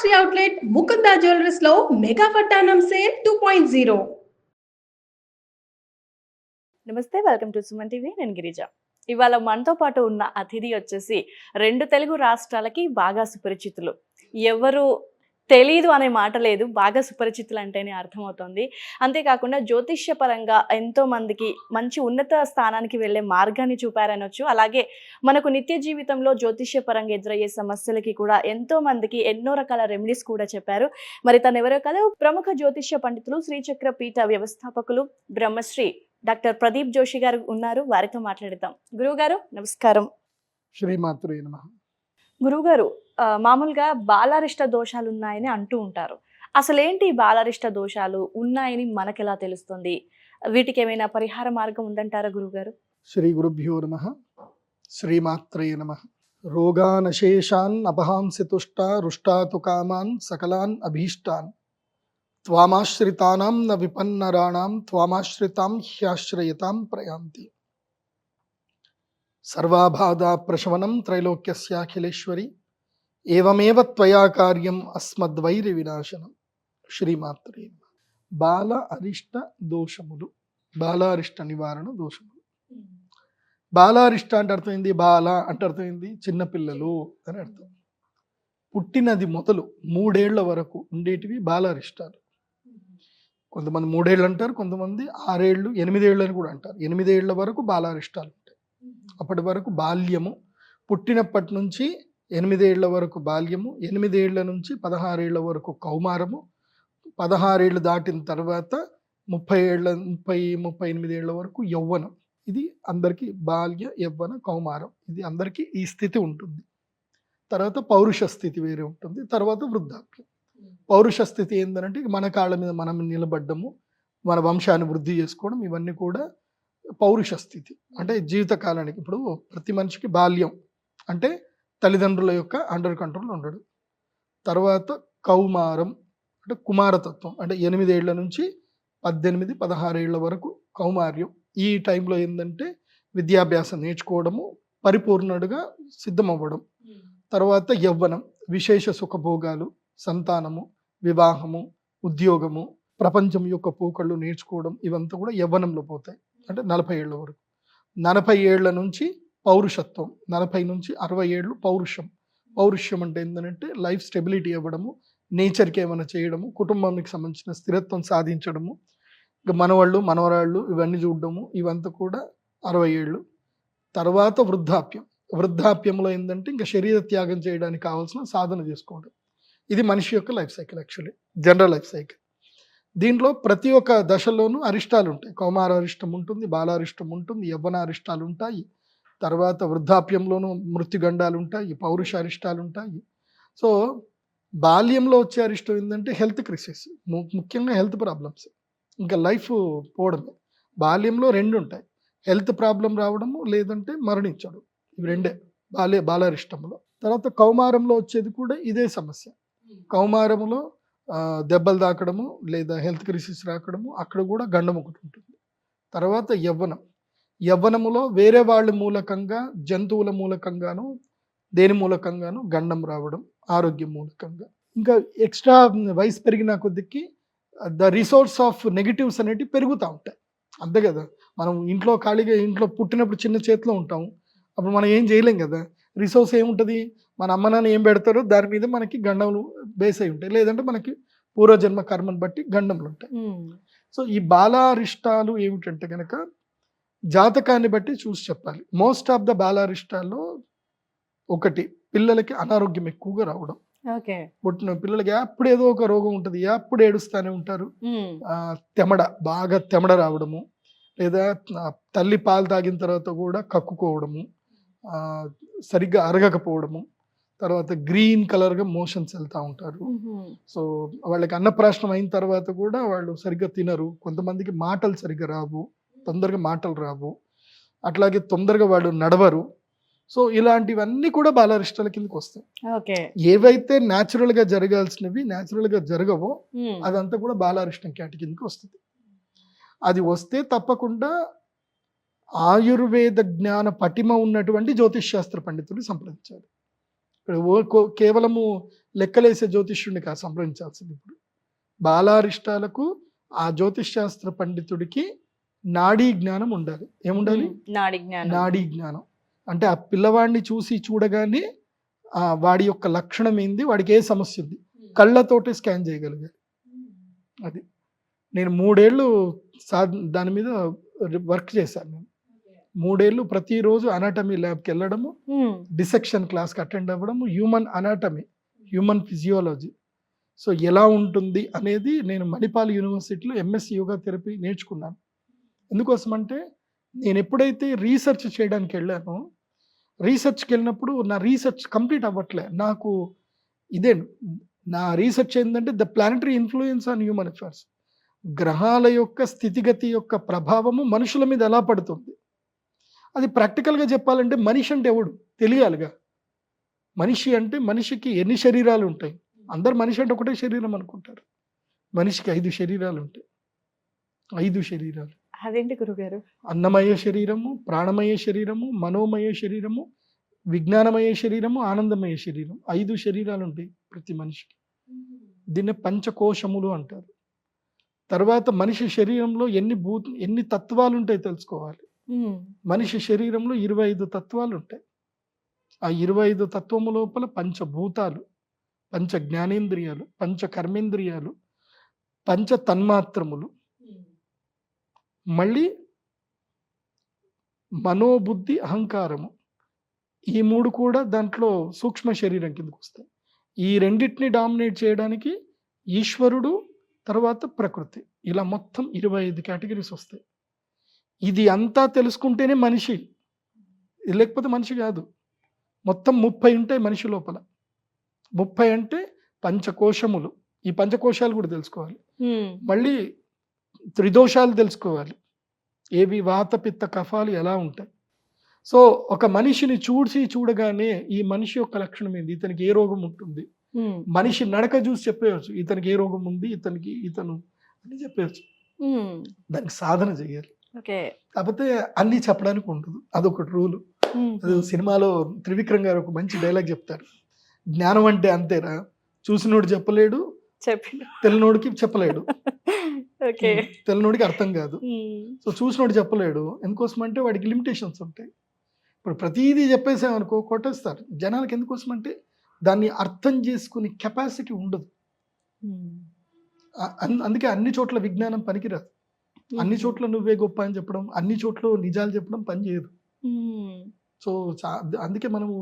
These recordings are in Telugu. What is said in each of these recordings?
ఫ్యాన్సీ అవుట్లెట్ ముకుందా జ్యువెలర్స్ లో మెగా వడ్డానం సేల్ 2.0. నమస్తే, వెల్కమ్ టు సుమన్ టీవీ. నేను గిరిజ. ఇవాళ మనతో పాటు ఉన్న అతిథి వచ్చేసి 2 తెలుగు రాష్ట్రాలకి బాగా సుపరిచితులు. ఎవరు తెలీదు అనే మాట లేదు, బాగా సుపరిచితులు అంటేనే అర్థమవుతుంది. అంతేకాకుండా జ్యోతిష్య పరంగా ఎంతో మందికి మంచి ఉన్నత స్థానానికి వెళ్ళే మార్గాన్ని చూపారనొచ్చు. అలాగే మనకు నిత్య జీవితంలో జ్యోతిష్య పరంగా ఎదురయ్యే సమస్యలకి కూడా ఎంతో మందికి ఎన్నో రకాల రెమెడీస్ కూడా చెప్పారు. మరి తను ఎవరో కాదు, ప్రముఖ జ్యోతిష్య పండితులు, శ్రీచక్ర పీఠ వ్యవస్థాపకులు బ్రహ్మశ్రీ డాక్టర్ ప్రదీప్ జోషి గారు ఉన్నారు. వారితో మాట్లాడదాం. గురువు గారు నమస్కారం. శ్రీమాత్రే నమః. గురువు గారు, మామూలుగా బాలారిష్ట దోషాలు ఉన్నాయని అంటూ ఉంటారు. అసలేంటి బాలారిష్ట దోషాలు ఉన్నాయని మనకెలా తెలుస్తుంది? వీటికి ఏమైనా పరిహార మార్గం ఉందంటారా గురువుగారు? శ్రీ గురుభ్యో నమః. శ్రీమాత్రే నమః. రోగానశేషాన్ అపహాంసి తుష్టా రుష్టాతు కామాన్ సకలాన్ అభీష్టాన్ త్వామాశ్రితానాం న విపన్నరాణాం త్వామాశ్రితాం హ్యాశ్రయతాం ప్రయాంతి. సర్వాబాధా ప్రశమనం త్రైలోక్యస్యాఖిలేశ్వరి ఏవమేవ త్వయా కార్యం అస్మద్వైరి వినాశనం. శ్రీమాత్రే నమః. బాల అరిష్ట దోషములు, బాలారిష్ట నివారణ దోషములు. బాలారిష్ట అంటే అర్థమైంది, బాల అంటే అర్థమైంది చిన్నపిల్లలు అని అర్థం. పుట్టినది మొదలు 3 ఏళ్ల వరకు ఉండేటివి బాలారిష్టాలు. కొంతమంది 3 ఏళ్ళు అంటారు, కొంతమంది 6 ఏళ్ళు 8 ఏళ్ళు అని కూడా అంటారు. 8 ఏళ్ల వరకు బాలారిష్టాలు ఉంటాయి. అప్పటి వరకు బాల్యము, పుట్టినప్పటి నుంచి 8 ఏళ్ల వరకు బాల్యము, 8 ఏళ్ల నుంచి 16 ఏళ్ల వరకు కౌమారము, 16 ఏళ్ళు దాటిన తర్వాత 38 ఏళ్ల వరకు యవ్వనం. ఇది అందరికీ బాల్య యవ్వన కౌమారం, ఇది అందరికీ ఈ స్థితి ఉంటుంది. తర్వాత పౌరుష స్థితి వేరే ఉంటుంది. తర్వాత వృద్ధాప్యం. పౌరుష స్థితి ఏంటంటే మన కాళ్ళ మీద మనం నిలబడ్డము, మన వంశాన్ని వృద్ధి చేసుకోవడం, ఇవన్నీ కూడా పౌరుష స్థితి. అంటే జీవితకాలానికి. ఇప్పుడు ప్రతి మనిషికి బాల్యం అంటే తల్లిదండ్రుల యొక్క అండర్ కంట్రోల్ ఉండడు. తర్వాత కౌమారం అంటే కుమారతత్వం, అంటే 8 ఏళ్ల నుంచి 18, 16 ఏళ్ల వరకు కౌమార్యం. ఈ టైంలో ఏంటంటే విద్యాభ్యాసం నేర్చుకోవడము, పరిపూర్ణుడుగా సిద్ధమవ్వడం. తర్వాత యవ్వనం, విశేష సుఖభోగాలు, సంతానము, వివాహము, ఉద్యోగము, ప్రపంచం యొక్క పోకళ్ళు నేర్చుకోవడం, ఇవంతా కూడా యవ్వనంలో పోతాయి. అంటే 40 ఏళ్ల వరకు. 40 ఏళ్ల నుంచి పౌరుషత్వం, 40 నుంచి 60 ఏళ్ళు పౌరుషం. పౌరుషం అంటే ఏంటంటే లైఫ్ స్టెబిలిటీ ఇవ్వడము, నేచర్కి ఏమైనా చేయడము, కుటుంబానికి సంబంధించిన స్థిరత్వం సాధించడము, ఇక మనవాళ్ళు మనవరాళ్ళు ఇవన్నీ చూడడము, ఇవంతా కూడా 60 ఏళ్ళు. తర్వాత వృద్ధాప్యం. వృద్ధాప్యంలో ఏంటంటే ఇంకా శరీర త్యాగం చేయడానికి కావాల్సిన సాధన చేసుకోవడం. ఇది మనిషి యొక్క life cycle, actually general life cycle. దీంట్లో ప్రతి ఒక్క దశలోనూ అరిష్టాలు ఉంటాయి. కౌమార అరిష్టం ఉంటుంది, బాలారిష్టం ఉంటుంది, యవ్వన అరిష్టాలు ఉంటాయి. తర్వాత వృద్ధాప్యంలోనూ మృత్యుగండాలు ఉంటాయి, పౌరుష అరిష్టాలు ఉంటాయి. సో బాల్యంలో వచ్చే అరిష్టం ఏంటంటే హెల్త్ క్రైసిస్, ముఖ్యంగా హెల్త్ ప్రాబ్లమ్స్, ఇంకా లైఫ్ పోవడమే. బాల్యంలో 2 ఉంటాయి, హెల్త్ ప్రాబ్లం రావడము, లేదంటే మరణించడం. ఇవి 2 బాలారిష్టంలో. తర్వాత కౌమారంలో వచ్చేది కూడా ఇదే సమస్య. కౌమారంలో దెబ్బలు తాకడము, లేదా హెల్త్ క్రైసిస్ రాకడము, అక్కడ కూడా గండం ఒకటి ఉంటుంది. తర్వాత యవ్వనం. యవ్వనములో వేరే వాళ్ళ మూలకంగా, జంతువుల మూలకంగాను, దేని మూలకంగాను గండం రావడం, ఆరోగ్యం మూలకంగా. ఇంకా ఎక్స్ట్రా వయసు పెరిగిన కొద్దికి ద రిసోర్స్ ఆఫ్ నెగిటివ్స్ అనేటివి పెరుగుతూ ఉంటాయి. అంతే కదా, మనం ఇంట్లో ఖాళీగా, ఇంట్లో పుట్టినప్పుడు చిన్న చేతిలో ఉంటాము, అప్పుడు మనం ఏం చేయలేం కదా. రిసోర్స్ ఏముంటుంది, మన అమ్మ నాన్న ఏం పెడతారో దాని మీద మనకి గండములు బేస్ అయి ఉంటాయి, లేదంటే మనకి పూర్వజన్మ కర్మను బట్టి గండములు ఉంటాయి. సో ఈ బాలారిష్టాలు ఏమిటంటే కనుక జాతకాన్ని బట్టి చూసి చెప్పాలి. మోస్ట్ ఆఫ్ ద బాలారిష్టాల్లో ఒకటి, పిల్లలకి అనారోగ్యం ఎక్కువగా రావడం. పుట్టిన పిల్లలకి అప్పుడు ఏదో ఒక రోగం ఉంటుంది, అప్పుడు ఏడుస్తూనే ఉంటారు. బాగా తెమడ రావడము, లేదా తల్లి పాలు తాగిన తర్వాత కూడా కక్కుకోవడము, సరిగ్గా అరగకపోవడము, తర్వాత గ్రీన్ కలర్గా మోషన్స్ వెళ్తూ ఉంటారు. సో వాళ్ళకి అన్నప్రాశనం అయిన తర్వాత కూడా వాళ్ళు సరిగ్గా తినరు. కొంతమందికి మాటలు సరిగ్గా రావు, తొందరగా మాటలు రావు, అట్లాగే తొందరగా వాళ్ళు నడవరు. సో ఇలాంటివన్నీ కూడా బాలారిష్టాల కిందకి వస్తాయి. ఏవైతే న్యాచురల్గా జరగాల్సినవి న్యాచురల్గా జరగవో అదంతా కూడా బాలారిష్టం కేటగిరీ కిందకి వస్తుంది. అది వస్తే తప్పకుండా ఆయుర్వేద జ్ఞాన పటిమ ఉన్నటువంటి జ్యోతిష్ శాస్త్ర పండితులు సంప్రదించాలి. కేవలము లెక్కలేసే జ్యోతిష్యుడిని కాదు సంప్రదించాల్సింది. ఇప్పుడు బాలారిష్టాలకు ఆ జ్యోతిష్ శాస్త్ర పండితుడికి నాడీ జ్ఞానం ఉండాలి. ఏముండాలి? నాడి జ్ఞానం. నాడీ జ్ఞానం అంటే ఆ పిల్లవాడిని చూసి చూడగానే వాడి యొక్క లక్షణం ఏంది, వాడికి ఏ సమస్య ఉంది, కళ్ళతోటి స్కాన్ చేయగలిగారు. అది నేను 3 ఏళ్ళు దాని మీద వర్క్ చేశాను. నేను 3 ఏళ్ళు ప్రతిరోజు అనాటమీ ల్యాబ్కి వెళ్ళడము, డిసెక్షన్ క్లాస్కి అటెండ్ అవ్వడము, human anatomy, human physiology, so ఎలా ఉంటుంది అనేది నేను మణిపాల్ యూనివర్సిటీలో ఎంఎస్సి యోగా థెరపీ నేర్చుకున్నాను. ఎందుకోసం అంటే నేను ఎప్పుడైతే రీసెర్చ్ చేయడానికి వెళ్ళానో, రీసెర్చ్కి వెళ్ళినప్పుడు నా రీసెర్చ్ కంప్లీట్ అవ్వట్లే. నాకు ఇదే నా రీసెర్చ్ ఏంటంటే the planetary influence on human affairs, గ్రహాల యొక్క స్థితిగతి యొక్క ప్రభావము మనుషుల మీద ఎలా పడుతుంది. అది ప్రాక్టికల్గా చెప్పాలంటే మనిషి అంటే ఎవడు తెలియాలిగా. మనిషి అంటే మనిషికి ఎన్ని శరీరాలు ఉంటాయి? అందరు మనిషి అంటే ఒకటే శరీరం అనుకుంటారు. మనిషికి 5 శరీరాలు ఉంటాయి. 5 శరీరాలు. అదేంటి గురుగారు? అన్నమయ శరీరము, ప్రాణమయ శరీరము, మనోమయ శరీరము, విజ్ఞానమయ శరీరము, ఆనందమయ శరీరం. 5 శరీరాలు ఉంటాయి ప్రతి మనిషికి. దీన్ని పంచకోశములు అంటారు. తర్వాత మనిషి శరీరంలో ఎన్ని తత్వాలు ఉంటాయి తెలుసుకోవాలి. మనిషి శరీరంలో 25 తత్వాలు ఉంటాయి. ఆ 25 తత్వము లోపల పంచభూతాలు, పంచ జ్ఞానేంద్రియాలు, పంచ కర్మేంద్రియాలు, పంచ తన్మాత్రములు, మళ్ళీ మనోబుద్ధి అహంకారము, ఈ 3 కూడా దాంట్లో సూక్ష్మ శరీరం కిందకు వస్తాయి. ఈ రెండింటిని డామినేట్ చేయడానికి ఈశ్వరుడు, తర్వాత ప్రకృతి, ఇలా మొత్తం 25 కేటగిరీస్ వస్తాయి. ఇది అంతా తెలుసుకుంటేనే మనిషి, లేకపోతే మనిషి కాదు. మొత్తం 30 ఉంటాయి మనిషి లోపల. 30 అంటే పంచకోశములు. ఈ పంచకోశాలు కూడా తెలుసుకోవాలి. మళ్ళీ త్రిదోషాలు తెలుసుకోవాలి. ఏవి? వాత పిత్త కఫాలు ఎలా ఉంటాయి. సో ఒక మనిషిని చూడగానే ఈ మనిషి యొక్క లక్షణం ఏంది, ఇతనికి ఏ రోగం ఉంటుంది, మనిషి నడక చూసి చెప్పేయచ్చు ఇతనికి ఏ రోగం ఉంది, ఇతను అని చెప్పేయచ్చు. దానికి సాధన చేయాలి. కాకపోతే అన్ని చెప్పడానికి ఉండదు, అదొకటి రూలు. అది సినిమాలో త్రివిక్రమ్ గారు ఒక మంచి డైలాగ్ చెప్తారు, జ్ఞానం అంటే అంతేరా, చూసినోడు చెప్పలేడు, తెలినోడికి చెప్పలేడు, తెలినోడికి అర్థం కాదు. సో చూసినోడు చెప్పలేడు, ఎందుకోసం అంటే వాడికి లిమిటేషన్స్ ఉంటాయి. ఇప్పుడు ప్రతిదీ చెప్పేసామనుకో కొట్టేస్తారు జనాలకి. ఎందుకోసం అంటే దాన్ని అర్థం చేసుకునే కెపాసిటీ ఉండదు. అందుకే అన్ని చోట్ల విజ్ఞానం పనికిరాదు. అన్ని చోట్ల నువ్వే గొప్ప అని చెప్పడం, అన్ని చోట్ల నిజాలు చెప్పడం పని చేయదు. సో అందుకే మనము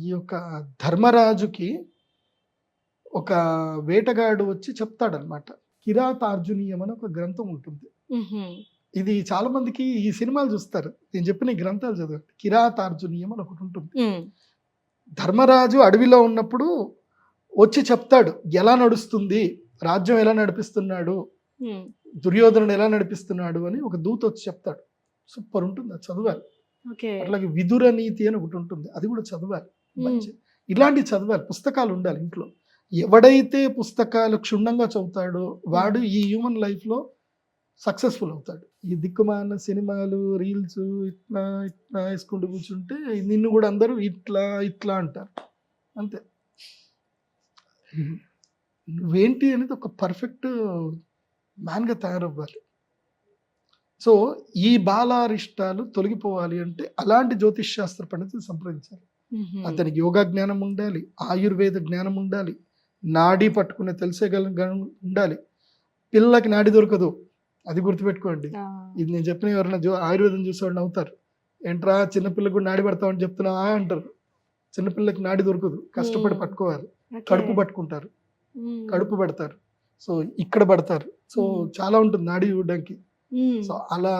ఈ యొక్క ధర్మరాజుకి ఒక వేటగాడు వచ్చి చెప్తాడనమాట. కిరాతార్జునీయం అని ఒక గ్రంథం ఉంటుంది. ఇది చాలా మందికి ఈ సినిమాలు చూస్తారు, నేను చెప్పిన ఈ గ్రంథాలు చదవండి. కిరాతార్జునీయం అని ఒకటి ఉంటుంది. ధర్మరాజు అడవిలో ఉన్నప్పుడు వచ్చి చెప్తాడు ఎలా నడుస్తుంది రాజ్యం, ఎలా నడిపిస్తున్నాడు, దుర్యోధనుడు ఎలా నడిపిస్తున్నాడు అని ఒక దూత వచ్చి చెప్తాడు. సూపర్ ఉంటుంది, అది చదవాలి. అట్లాగే విదుర నీతి అని ఒకటి ఉంటుంది, అది కూడా చదవాలి. మంచి ఇలాంటివి చదవాలి, పుస్తకాలు ఉండాలి ఇంట్లో. ఎవడైతే పుస్తకాలు క్షుణ్ణంగా చదువుతాడో వాడు ఈ హ్యూమన్ లైఫ్లో సక్సెస్ఫుల్ అవుతాడు. ఈ దిక్కుమాన సినిమాలు, రీల్స్ ఇట్లా ఇట్లా వేసుకుంటూ కూర్చుంటే నిన్ను కూడా అందరూ ఇట్లా ఇట్లా అంటారు, అంతే. నువ్వేంటి అనేది ఒక పర్ఫెక్ట్ మ్యాన్గా తయారవ్వాలి. సో ఈ బాలారిష్టాలు తొలగిపోవాలి అంటే అలాంటి జ్యోతిష్ శాస్త్ర పండితులు సంప్రదించాలి. అతనికి యోగా జ్ఞానం ఉండాలి, ఆయుర్వేద జ్ఞానం ఉండాలి, నాడీ పట్టుకునే ఉండాలి. పిల్లలకి నాడి దొరకదు, అది గుర్తుపెట్టుకోండి. ఇది నేను చెప్పిన ఎవరైనా ఆయుర్వేదం చూసేవాడిని అవుతారు, ఏంట్రా చిన్నపిల్లకి కూడా నాడి పడతామని చెప్తున్నావా అంటారు. చిన్నపిల్లకి నాడి దొరకదు, కష్టపడి పట్టుకోవాలి. కడుపు పట్టుకుంటారు, కడుపు పడతారు, సో ఇక్కడ పడతారు. సో చాలా ఉంటుంది నాడి చూడడానికి. సో అలా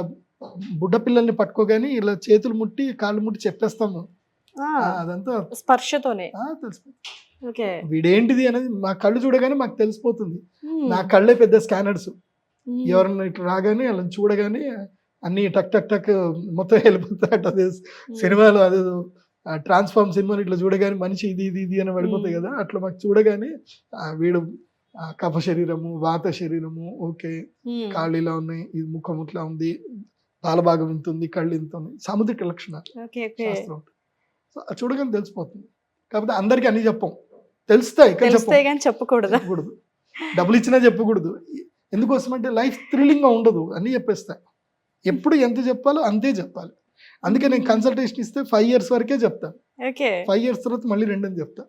బుడ్డ పిల్లల్ని పట్టుకోగానే ఇలా చేతులు ముట్టి కాళ్ళు ముట్టి చెప్పేస్తాము, అదంతా స్పర్శతోనే తెలిసిపోతుంది. వీడేంటిది అనేది మా కళ్ళు చూడగానే మాకు తెలిసిపోతుంది. నా కళ్ళే పెద్ద స్కానర్స్. ఎవరన్నా ఇట్లా రాగానే అలా చూడగానే అన్ని టక్ టక్ టక్ మొత్తం వెళ్ళిపోతాయి. అదే సినిమాలో అదే ట్రాన్స్ఫార్మ్ సినిమాలు ఇట్లా చూడగానే మనిషి ఇది ఇది ఇది అని పడిపోతాయి కదా, అట్లా మాకు చూడగానే వీడు కఫ శరీరము, వాత శరీరము, ఓకే, కాళ్ళు ఇలా ఉన్నాయి, ఇది ముఖం ఇట్లా ఉంది, పాలభాగం ఇంత ఉంది, కళ్ళు ఇంత ఉంది, సాముద్రిక లక్షణాలు శాస్త్రం. సో చూడగానే తెలిసిపోతుంది. కాకపోతే అందరికీ అన్ని చెప్పం, తెలుస్తాయి కానీ తెలిస్తే కానీ చెప్పకూడదా? చెప్పకూడదు. డబ్బులు ఇచ్చినా చెప్పకూడదు. ఎందుకోసం అంటే లైఫ్ థ్రిల్లింగ్గా ఉండదు, అన్నీ చెప్పేస్తా. ఎప్పుడు ఎంత చెప్పాలో అంతే చెప్పాలి. అందుకే నేను కన్సల్టేషన్ ఇస్తే 5 years వరకే చెప్తాను. ఓకే. 5 years తర్వాత మళ్ళీ 2 అని చెప్తా.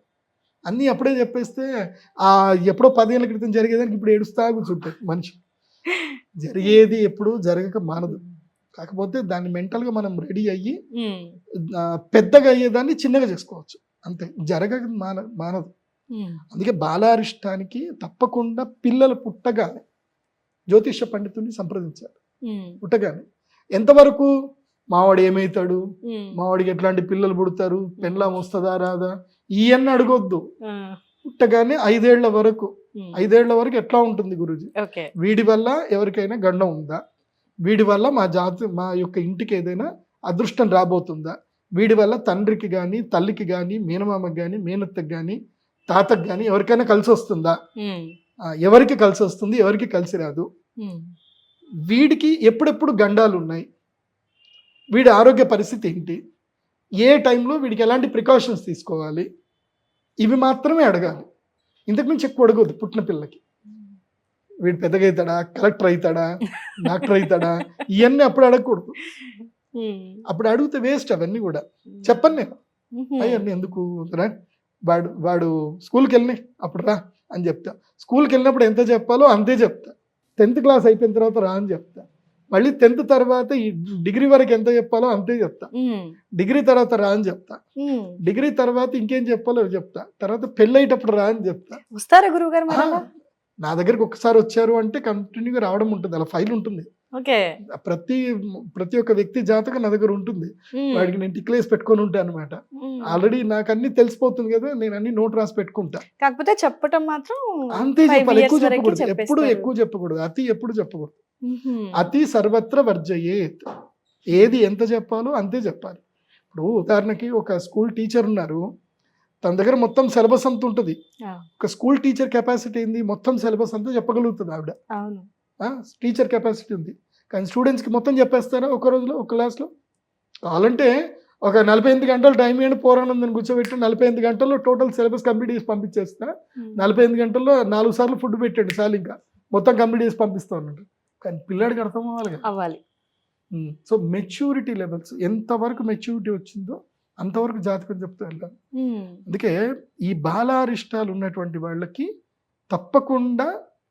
అన్నీ అప్పుడే చెప్పేస్తే ఎప్పుడో 10 ఏళ్ళ క్రితం జరిగేదానికి ఇప్పుడు ఏడుస్తా కూర్చుంటాయి మనిషి. జరిగేది ఎప్పుడు జరగక మానదు. కాకపోతే దాన్ని మెంటల్గా మనం రెడీ అయ్యి పెద్దగా అయ్యేదాన్ని చిన్నగా చేసుకోవచ్చు అంతే. జరగక మానదు. అందుకే బాలారిష్టానికి తప్పకుండా పిల్లలు పుట్టగానే జ్యోతిష్య పండితుడిని సంప్రదించాలి. పుట్టగానే ఎంతవరకు మావాడు ఏమవుతాడు, మావాడికి ఎట్లాంటి పిల్లలు పుడతారు, పెండ్లాం వస్తుందా రాదా, ఇవన్నీ అడగొద్దు. పుట్టగానే 5 ఏళ్ల వరకు 5 ఏళ్ల వరకు ఎట్లా ఉంటుంది గురూజీ, వీడి వల్ల ఎవరికైనా గండం ఉందా, వీడి వల్ల మా యొక్క ఇంటికి ఏదైనా అదృష్టం రాబోతుందా, వీడి వల్ల తండ్రికి కానీ తల్లికి కానీ మీనమామకి కానీ మేనత్తకి కానీ తాతకి కానీ ఎవరికైనా కలిసి వస్తుందా, ఎవరికి కలిసి వస్తుంది ఎవరికి కలిసి రాదు, వీడికి ఎప్పుడెప్పుడు గండాలు ఉన్నాయి, వీడి ఆరోగ్య పరిస్థితి ఏంటి, ఏ టైంలో వీడికి ఎలాంటి ప్రికాషన్స్ తీసుకోవాలి, ఇవి మాత్రమే అడగాలి. ఇంతకుమించి ఎక్కువ అడగదు పుట్టిన పిల్లకి. వీడు పెద్దగా అవుతాడా, కలెక్టర్ అవుతాడా, డాక్టర్ అవుతాడా, ఇవన్నీ అప్పుడు అడగకూడదు. అప్పుడు అడిగితే వేస్ట్ అవన్నీ కూడా. చెప్పను నేను అవన్నీ ఎందుకు రా, వాడు స్కూల్కి వెళ్ళినాయి అప్పుడు రా అని చెప్తా. స్కూల్కి వెళ్ళినప్పుడు ఎంత చెప్పాలో అంతే చెప్తా. 10th క్లాస్ అయిపోయిన తర్వాత రా అని చెప్తా. మళ్ళీ 10th తర్వాత ఈ డిగ్రీ వరకు ఎంత చెప్పాలో అంతే చెప్తా. డిగ్రీ తర్వాత రా అని చెప్తా. డిగ్రీ తర్వాత ఇంకేం చెప్పాలో చెప్తా. తర్వాత పెళ్ళయ్యేటప్పుడు రా అని చెప్తా. వస్తారా గురువు గారు? నా దగ్గరికి ఒకసారి వచ్చారు అంటే కంటిన్యూగా రావడం ఉంటుంది, అలా ఫైల్ ఉంటుంది. ప్రతి ఒక్క వ్యక్తి జాతకం నా దగ్గర ఉంటుంది. వాడికి నేను టిక్లేసి పెట్టుకొని ఉంటాను అనమాట. ఆల్రెడీ నాకు అన్ని తెలిసిపోతుంది కదా, నేను అన్ని నోట్ రాసి పెట్టుకుంటా. కాకపోతే చెప్పటం మాత్రం అంతే చెప్పాలి, ఎక్కువ చెప్పకూడదు. ఎప్పుడు ఎక్కువ చెప్పకూడదు, అతి ఎప్పుడు చెప్పకూడదు. అతి సర్వత్ర వర్జయేత్. ఏది ఎంత చెప్పాలో అంతే చెప్పాలి. ఇప్పుడు ఉదాహరణకి ఒక స్కూల్ టీచర్ ఉన్నారు, తన దగ్గర మొత్తం సిలబస్ అంతా ఉంటుంది. ఒక స్కూల్ టీచర్ కెపాసిటీ ఏంది, మొత్తం సిలబస్ అంతా చెప్పగలుగుతుంది ఆవిడ. టీచర్ కెపాసిటీ ఉంది. కానీ స్టూడెంట్స్కి మొత్తం చెప్పేస్తారా ఒక రోజులో ఒక క్లాస్లో? కావాలంటే ఒక 48 గంటలు టైం ఇవ్వండి, పోరానందని కూర్చోబెట్టి 48 గంటల్లో టోటల్ సిలబస్ కంప్లీట్ చేసి పంపించేస్తా. 48 గంటల్లో 4 సార్లు ఫుడ్ పెట్టండి చాలు, ఇంకా మొత్తం కంప్లీట్ చేసి పంపిస్తా ఉన్నట్టు. కానీ పిల్లాడికి అర్థం అవ్వాలి. సో మెచ్యూరిటీ లెవెల్స్ ఎంతవరకు మెచ్యూరిటీ వచ్చిందో అంతవరకు జాతకం చెప్తూ వెళ్తాను. అందుకే ఈ బాలారిష్టాలు ఉన్నటువంటి వాళ్ళకి తప్పకుండా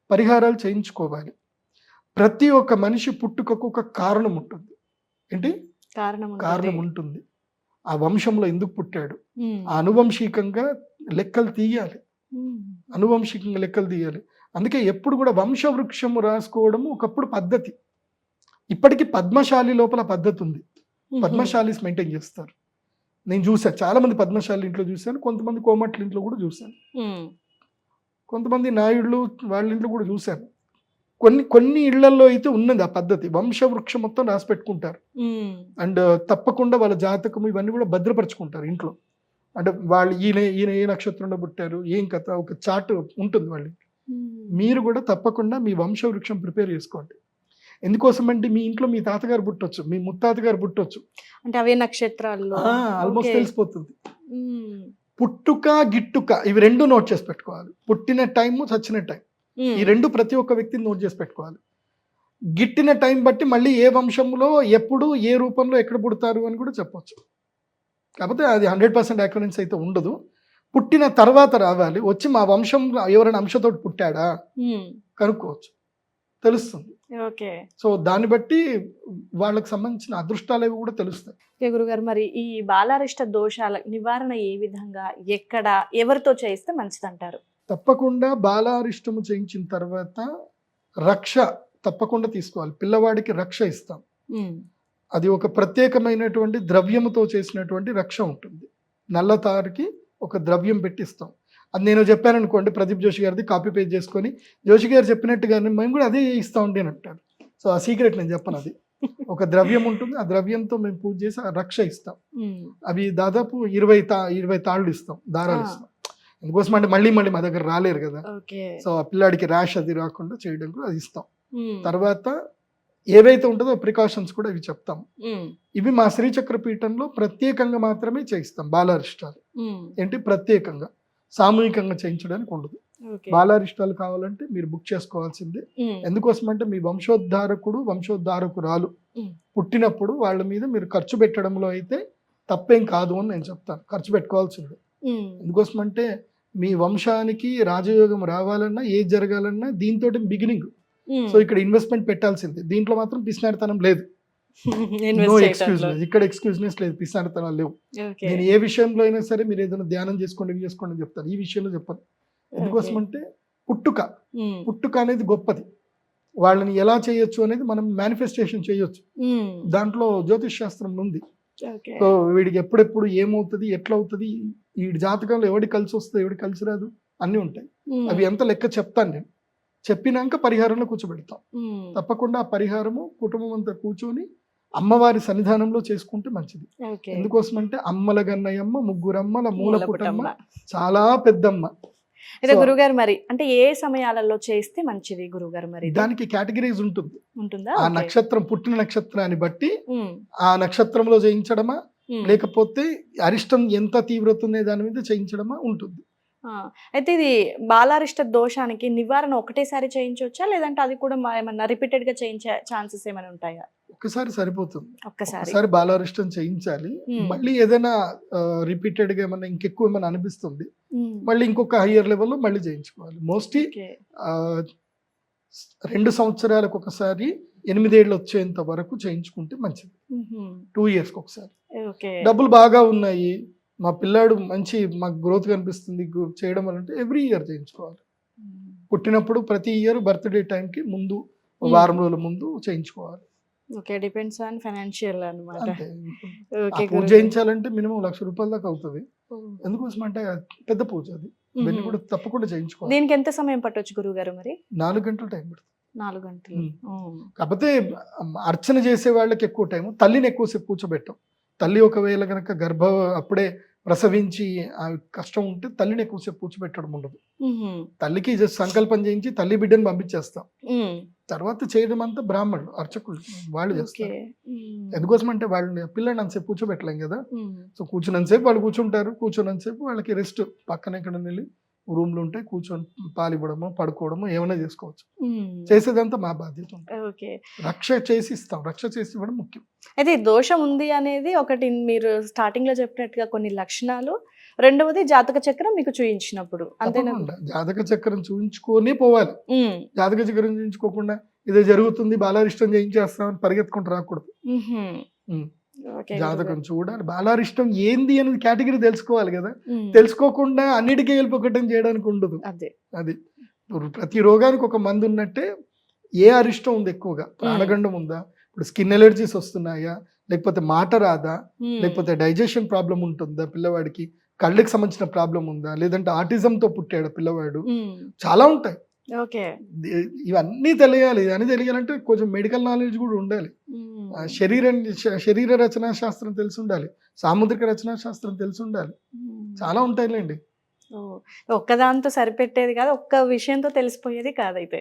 పరిహారాలు చేయించుకోవాలి. ప్రతి ఒక్క మనిషి పుట్టుకకు ఒక కారణం ఉంటుంది. ఏంటి కారణం ఉంటుంది. ఆ వంశంలో ఎందుకు పుట్టాడు, ఆ అనువంశికంగా లెక్కలు తీయాలి. అందుకే ఎప్పుడు కూడా వంశవృక్షము రాసుకోవడము ఒకప్పుడు పద్ధతి. ఇప్పటికీ పద్మశాలి లోపల పద్ధతి ఉంది. పద్మశాలీస్ మెయింటైన్ చేస్తారు. నేను చూసాను, చాలా మంది పద్మశాలి ఇంట్లో చూశాను, కొంతమంది కోమట్ల ఇంట్లో కూడా చూశాను, కొంతమంది నాయుళ్ళు వాళ్ళ ఇంట్లో కూడా చూశాను. కొన్ని ఇళ్లలో అయితే ఉన్నది ఆ పద్ధతి. వంశవృక్షం మొత్తం రాసి పెట్టుకుంటారు. అండ్ తప్పకుండా వాళ్ళ జాతకం ఇవన్నీ కూడా భద్రపరుచుకుంటారు ఇంట్లో. అంటే వాళ్ళు ఈయన ఏ నక్షత్రంలో పుట్టారు, ఏం కథ, ఒక చార్ట్ ఉంటుంది వాళ్ళు. మీరు కూడా తప్పకుండా మీ వంశవృక్షం ప్రిపేర్ చేసుకోండి. ఎందుకోసం అంటే మీ ఇంట్లో మీ తాతగారు పుట్టొచ్చు, మీ ముత్తాతగారు పుట్టొచ్చు, అంటే అవే నక్షత్రాలు ఆల్మోస్ట్ తెలిసిపోతుంది. పుట్టుక గిట్టుక ఇవి 2 నోట్ చేసి పెట్టుకోవాలి. పుట్టిన టైము, చచ్చిన టైం, ఈ 2 ప్రతి ఒక్క వ్యక్తిని నోట్ చేసి పెట్టుకోవాలి. గిట్టిన టైం బట్టి మళ్ళీ ఏ వంశంలో ఎప్పుడు ఏ రూపంలో ఎక్కడ పుడతారు అని కూడా చెప్పొచ్చు. కాకపోతే అది 100% యాక్యురెన్సీ అయితే ఉండదు. పుట్టిన తర్వాత రావాలి, వచ్చి మా వంశంలో ఎవరైనా అంశంతో పుట్టాడా కనుక్కోవచ్చు, తెలుస్తుంది. సో దాన్ని బట్టి వాళ్ళకి సంబంధించిన అదృష్టాలు కూడా తెలుస్తాయి. గురుగారు, మరి ఈ బాలారిష్ట దోషాల నివారణ ఏ విధంగా, ఎక్కడ, ఎవరితో చేయిస్తే మంచిదంటారు? తప్పకుండా బాలారిష్టము చేయించిన తర్వాత రక్ష తప్పకుండా తీసుకోవాలి. పిల్లవాడికి రక్ష ఇస్తాం. అది ఒక ప్రత్యేకమైనటువంటి ద్రవ్యముతో చేసినటువంటి రక్ష ఉంటుంది. నల్లతారికి ఒక ద్రవ్యం పెట్టిస్తాం. అది నేను చెప్పాను అనుకోండి, ప్రదీప్ జోషి గారిది కాపీ పేస్ట్ చేసుకొని జోషి గారు చెప్పినట్టుగానే మేము కూడా అదే ఇస్తా ఉండి అని అంటారు. సో ఆ సీక్రెట్ నేను చెప్పను. అది ఒక ద్రవ్యం ఉంటుంది, ఆ ద్రవ్యంతో మేము పూజ చేసి ఆ రక్ష ఇస్తాం. అవి దాదాపు 20 తాళ్ళు ఇస్తాం, దారాలు ఇస్తాం. అందుకోసం అంటే మళ్ళీ మా దగ్గర రాలేరు కదా. సో ఆ పిల్లాడికి ర్యాష్ అది రాకుండా చేయడం కూడా అది ఇస్తాం. తర్వాత ఏవైతే ఉంటుందో ప్రికాషన్స్ కూడా ఇవి చెప్తాం. ఇవి మా శ్రీచక్ర పీఠంలో ప్రత్యేకంగా మాత్రమే చేయిస్తాం బాలారిష్టాలు. ఏంటి ప్రత్యేకంగా సామూహికంగా చేయించడానికి ఉండదు. ఓకే. బాలారిష్టాలు కావాలంటే మీరు బుక్ చేసుకోవాల్సిందే. ఉమ్, ఎందుకోసం అంటే మీ వంశోద్ధారకుడు వంశోద్ధారకురాలు ఉమ్, పుట్టినప్పుడు వాళ్ళ మీద మీరు ఖర్చు పెట్టడంలో అయితే తప్పేం కాదు అని నేను చెప్తాను. ఖర్చు పెట్టుకోవాల్సిందే. ఉమ్, ఎందుకోసం అంటే మీ వంశానికి రాజయోగం రావాలన్నా ఏది జరగాలన్నా దీంతో బిగినింగ్. ఉమ్. సో ఇక్కడ ఇన్వెస్ట్మెంట్ పెట్టాల్సిందే. దీంట్లో మాత్రం పిసినారితనం లేదు. Invest నో చేయటంలో. ఎక్స్క్యూజ్నెస్. ఇక్కడ ఎక్స్క్యూజ్నెస్ లేదు, పిసినారితనాలు లేవు. ఓకే. నేను ఏ విషయంలో అయినా సరే మీరు ఏదైనా ధ్యానం చేసుకోండి ఇవి చేసుకోండి అని చెప్తాను. ఈ విషయంలో చెప్పను. ఎందుకోసం అంటే పుట్టుక ఉమ్, పుట్టుక అనేది గొప్పది. వాళ్ళని ఎలా చేయొచ్చు అనేది మనం మేనిఫెస్టేషన్ చేయొచ్చు. ఉమ్, దాంట్లో జ్యోతిష్ శాస్త్రం ఉంది. ఓకే. సో వీడికి ఎప్పుడెప్పుడు ఏమవుతుంది, ఎట్లా అవుతుంది, వీడి జాతకంలో ఎవడి కలిసి వస్తుంది, ఎవడి కలిసి రాదు అన్నీ ఉంటాయి. ఉమ్, అవి ఎంత లెక్క చెప్తాను నేను. చెప్పినాక పరిహారంలో కూర్చోబెడతాం. ఉమ్, తప్పకుండా ఆ పరిహారము కుటుంబం అంతా కూర్చొని అమ్మవారి సన్నిధానంలో చేసుకుంటే మంచిది. ఓకే. ఎందుకోసం అంటే అమ్మల గన్నయమ్మ, ముగ్గురమ్మల మూల పుటమ్మ, మూలపుటమ్మ. చాలా పెద్దమ్మ. అయితే So, గురుగారు మరి అంటే ఏ సమయాలలో చేస్తే మంచిది గురుగారు మరి ఇది? దానికి కేటగిరీస్ ఉంటుంది. ఉంటుందా? ఆ ఓకే. నక్షత్రం పుట్టిన నక్షత్రాన్ని బట్టి ఉమ్, ఆ నక్షత్రంలో చేయించడమా ఉమ్. లేకపోతే అరిష్టం ఎంత తీవ్రత ఉంది దాని మీద చేయించడమా ఉంటుంది. ఆ, అయితే ఇది బాలారిష్ట దోషానికి నివారణ ఒకటేసారి చేయించవచ్చా లేదంటే అది కూడా ఏమన్నా రిపీటెడ్ గా చేయించే ఛాన్సెస్ ఏమైనా ఉంటాయా? ఒక్కసారి సరిపోతుంది. ఒక్కసారి. ఒకసారి బాలారిష్టం చేయించాలి. ఉమ్, మళ్ళీ ఏదైనా రిపీటెడ్ గా ఏమన్నా ఇంకెక్కువ ఏమైనా అనిపిస్తుంది, ఉమ్, మళ్ళీ ఇంకొక హయ్యర్ లెవెల్లో మళ్ళీ చేయించుకోవాలి. Mostly okay. 2 సంవత్సరాలకు ఒకసారి 8 ఏళ్ళు వచ్చేంత వరకు చేయించుకుంటే మంచిది. ఉహుం, 2 ఇయర్స్కి ఒకసారి. ఓకే. డబ్బులు బాగా ఉన్నాయి, మా పిల్లాడు మంచి మాకు గ్రోత్ కనిపిస్తుంది చేయడం వల్ల అంటే ఎవ్రీ ఇయర్ చేయించుకోవాలి. ఉమ్, పుట్టినప్పుడు ప్రతి ఇయర్ బర్త్డే టైంకి ముందు Hmm. వారం రోజుల ముందు చేయించుకోవాలి. ఓకే. డిపెండ్స్ ఆన్ ఫైనాన్షియల్ అన్నమాట. అంతే. ఓకే ఆ పూజ చేయించాలంటే మినిమం ₹1,00,000 దాకా అవుతుంది. గురుగారు. ఎందుకోసం అంటే పెద్ద పూజ అది. ఇవన్నీ కూడా తప్పకుండా చేయించుకోవాలి. దీనికి ఎంత సమయం పట్టొచ్చు గురుగారు మరి? 4 గంటల టైం పడుతుంది. 4 గంటలు. ఉమ్. కాకపోతే అర్చన చేసే వాళ్ళకి ఎక్కువ టైం, తల్లిని ఎక్కువసేపు కూర్చోబెట్టాం. తల్లి ఒకవేళ కనుక అప్పుడే ప్రసవించి ఆ కష్టం ఉంటే తల్లిని ఎక్కువసేపు కూర్చోబెట్టడం ఉండదు. ఉహుం, తల్లికి జస్ట్ సంకల్పం చేయించి తల్లి బిడ్డను పంపించేస్తాం. ఉమ్, తర్వాత చేయడం అంతా బ్రాహ్మణులు అర్చకులు వాళ్ళు ఓకే. చేస్తారు. ఉమ్, ఎందుకోసం అంటే వాళ్ళని పిల్లల్ని అంతసేపు కూర్చోబెట్టలేం కదా. ఉమ్, సో కూర్చున్నంతసేపు వాళ్ళు కూర్చుంటారు, కూర్చున్నంతసేపు వాళ్ళకి రెస్ట్. పక్కన ఎక్కడ వెళ్ళి రూమ్లు ఉంటే కూర్చొని పాలివ్వడము పడుకోవడము ఏమైనా చేసుకోవచ్చు. ఉమ్, చేసేదంతా మా బాధ్యత ఉంటుంది. ఓకే. రక్ష చేసి ఇస్తాం, రక్ష చేసి ఇవ్వడం ముఖ్యం. అయితే ఈ దోషం ఉంది అనేది ఒకటి, మీరు స్టార్టింగ్ లో చెప్పినట్టుగా కొన్ని లక్షణాలు, రెండవది జాతక చక్రం మీకు చూయించినప్పుడు అంతేనా? తప్పకుండా జాతక చక్రం చూయించుకొని పోవాలి. ఉమ్, జాతక చక్రం చూయించుకోకుండా ఇదే జరుగుతుంది బాలారిష్టం చేయించేస్తామని పరిగెత్తుకుంటూ రాకూడదు. ఉహుం, ఉమ్. ఓకే జాతకం చూడాలి, బాలారిష్టం ఏంది అనేది కేటగిరీ తెలుసుకోవాలి కదా. ఉమ్, తెలుసుకోకుండా అన్నిటికీ వెళ్ళిపోకటం చేయడానికి ఉండదు. అదే. అది ఇప్పుడు ప్రతి రోగానికి ఒక మందు ఉన్నట్టే ఏ అరిష్టం ఉంది ఎక్కువగా, ప్రాణగండం ఉందా, ఇప్పుడు స్కిన్ ఎలర్జీస్ వస్తున్నాయా, లేకపోతే మాట రాదా, ఉమ్, లేకపోతే డైజెషన్ ప్రాబ్లం ఉంటుందా పిల్లవాడికి, కళ్ళకి సంబంధించిన ప్రాబ్లం ఉందా, లేదంటే ఆటిజంతో పుట్టాడు పిల్లవాడు, ఉమ్, చాలా ఉంటాయి. ఓకే. ఇవన్నీ తెలియాలి. ఇవన్నీ తెలియాలంటే కొంచెం మెడికల్ నాలెడ్జ్ కూడా ఉండాలి. ఉమ్, శరీర రచనా శాస్త్రం తెలిసి ఉండాలి, సాముద్రిక రచనా శాస్త్రం తెలిసి ఉండాలి. ఉమ్. చాలా ఉంటాయిలేండి. ఓ, ఒక్కదాంతో సరిపెట్టేది కాదు, ఒక్క విషయంతో తెలిసిపోయేది కాదైతే.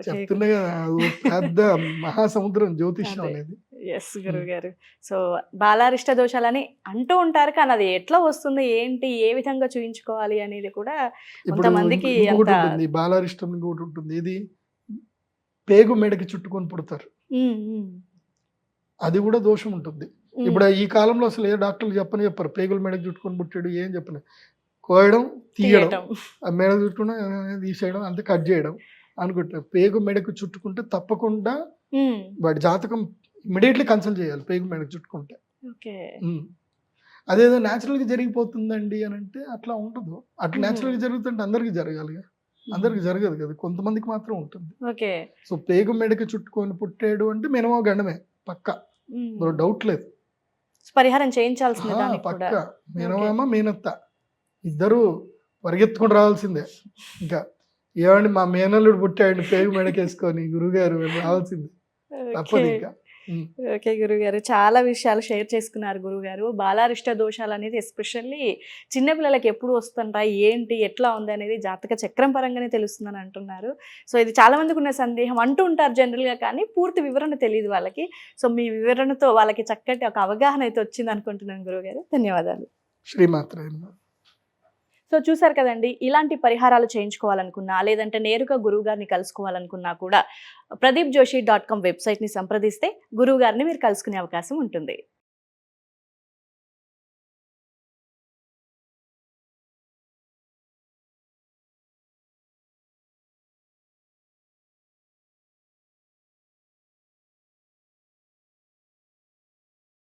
చెప్తున్నా కదా, అది ఒక పెద్ద మహాసముద్రం జ్యోతిష్యం అదే. అనేది. ఎస్ గురువు గారు. సో బాలారిష్ట దోషాలని అంటూ ఉంటారు, కానీ అది ఎట్లా వస్తుంది, ఏంటి, ఏ విధంగా చూయించుకోవాలి అనేది కూడా ఇప్పుడు కొంతమందికి ఇంకొకటి అంత. ఉంటుంది, బాలారిష్టం ఇంకొకటి ఉంటుంది. ఇది పేగు మెడకి చుట్టుకొని పుడతారు, ఉమ్, ఉమ్, అది కూడా దోషం ఉంటుంది. ఉమ్, ఇప్పుడు ఈ కాలంలో అసలు ఏ డాక్టర్లు చెప్పరు పేగుల మెడకి చుట్టుకొని పుట్టాడు ఏం చెప్పలేదు. కోయడం తీయడం, తీయటం. ఆ మెడ చుట్టుకున్న తీసేయడం, అంతే కట్ చేయడం అనుకుంటారు. పేగు మెడకు చుట్టుకుంటే తప్పకుండా ఉమ్, వాడి జాతకం ఇమీడియట్లీ కన్సల్ట్ చేయాలి పేగు మెడకు చుట్టుకుంటే. ఓకే. అదేదో న్యాచురల్గా జరిగిపోతుందండి అని అంటే అట్లా ఉండదు. అట్లా న్యాచురల్గా జరుగుతుంటే అందరికీ జరగాలి, అందరికి జరగదు కదా, కొంతమందికి మాత్రం ఉంటుంది. ఓకే. సో పేగు మెడకి చుట్టుకొని పుట్టాడు అంటే మినిమం గండమే పక్క, ఉమ్, డౌట్ లేదు. పరిహారం చేయించాల్సిందే దానికి కూడా. పక్క మేనమామ మేనత్త ఇద్దరు పరిగెత్తుకుని రావాల్సిందే. ఇంకా ఏమండి మా మేనల్లుడు పుట్టాడు పేగు మెడకేసుకొని గురుగారు రావాల్సిందే, తప్పదు ఓకే. ఇంకా. ఓకే గురుగారు, చాలా విషయాలు షేర్ చేసుకున్నారు గురుగారు. బాలారిష్ట దోషాలు అనేది ఎస్పెషల్లీ చిన్నపిల్లలకి ఎప్పుడు వస్తుంటాయి, ఏంటి, ఎట్లా ఉంది అనేది జాతక చక్రం పరంగానే తెలుస్తుందని అంటున్నారు. సో ఇది చాలా మందికి ఉన్న సందేహం, అంటూ ఉంటారు జనరల్గా, కానీ పూర్తి వివరణ తెలియదు వాళ్ళకి. సో మీ వివరణతో వాళ్ళకి చక్కటి ఒక అవగాహన అయితే వచ్చింది అనుకుంటున్నాను గురుగారు. ధన్యవాదాలు. శ్రీమాత్రే. సో చూసారు కదండి, ఇలాంటి పరిహారాలు చేయించుకోవాలనుకున్నా లేదంటే నేరుగా గురువు గారిని కలుసుకోవాలనుకున్నా కూడా pradeepjoshi.com వెబ్సైట్ని సంప్రదిస్తే గురువు గారిని మీరు కలుసుకునే అవకాశం ఉంటుంది.